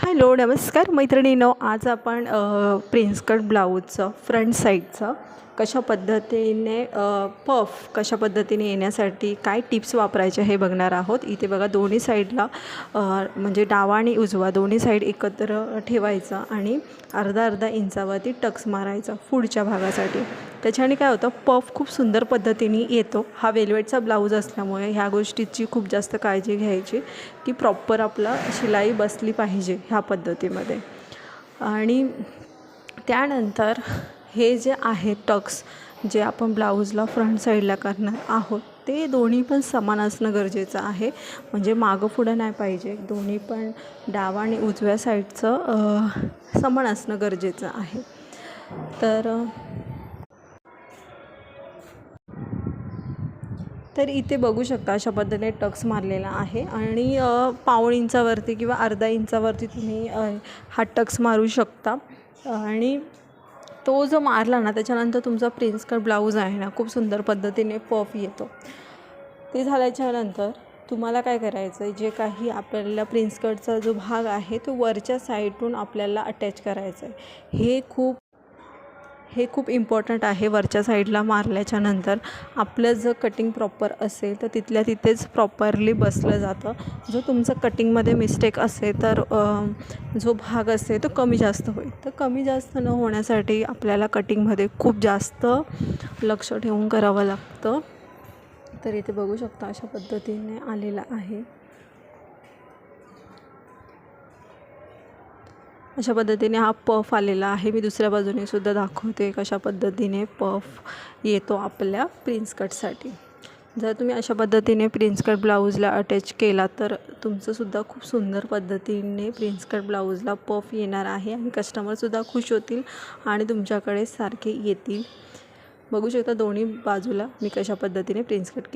Hello नमस्कार मैत्रिणींनो, आज आपण प्रिन्स कट ब्लाऊजचं फ्रंट साईडचं कशा पद्धतीने पफ कशा पद्धतीने येण्यासाठी काय टिप्स वापरायचे हे बघणार आहोत. इथे बघा दोन्ही साईडला म्हणजे डावा आणि उजवा दोन्ही साईड एकत्र ठेवायचं आणि अर्धा अर्धा इंचावरती टक्स मारायचा पुढच्या भागासाठी. त्याच्याने काय होतं, पफ खूप सुंदर पद्धतीने येतो. हा वेल्वेटचा ब्लाऊज असल्यामुळे ह्या गोष्टीची खूप जास्त काळजी घ्यायची की प्रॉपर आपला शिलाई बसली पाहिजे ह्या पद्धतीमध्ये. आणि त्यानंतर हे जे आहे टक्स जे आपण ब्लाऊजला फ्रंट साईडला करणार आहोत ते दोन्ही पण समान असणं गरजेचं आहे. म्हणजे मागं पुढं नाही पाहिजे, दोन्ही पण डावा आणि उजव्या साईडचं समान असणं गरजेचं आहे. तर इथे बघू शकता अशा पद्धतीने टक्स मारलेला आहे आणि पाऊण इंचावरती किंवा अर्धा इंचावरती तुम्ही हा टक्स मारू शकता. आणि तो जो मारला ना त्याच्यानंतर तुमचा प्रिन्स कट ब्लाऊज आहे ना खूप सुंदर पद्धतीने पफ येतो. ते झाल्याच्यानंतर तुम्हाला काय करायचं आहे, जे काही आपल्याला प्रिन्स कटचा जो भाग आहे तो वरच्या साईडून आपल्याला अटॅच करायचा आहे. हे खूप इम्पॉर्टंट आहे. वरच्या साईडला मारल्याच्यानंतर आपलं जर कटिंग प्रॉपर असेल तर तिथल्या तिथेच प्रॉपरली बसलं जातं. जो तुमचं कटिंगमध्ये मिस्टेक असेल तर जो भाग असेल तो कमी जास्त होईल. तर कमी जास्त न होण्यासाठी आपल्याला कटिंगमध्ये खूप जास्त लक्ष ठेवून करावं लागतं. तर इथे बघू शकता अशा पद्धतीने आलेला आहे. अशा पद्धतीने हा पफ आलेला आहे. मी दुसऱ्या बाजूने सुद्धा दाखवते कशा पद्धतीने पफ येतो आपल्या प्रिन्स कटसाठी. जर तुम्ही अशा पद्धतीने प्रिन्स कट ब्लाऊजला अटॅच केला तर तुमचंसुद्धा खूप सुंदर पद्धतीने प्रिन्स कट ब्लाऊजला पफ येणार आहे आणि कस्टमरसुद्धा खुश होतील आणि तुमच्याकडे सारखे येतील. बघू शकता दोन्ही बाजूला मी कशा पद्धतीने प्रिन्स कट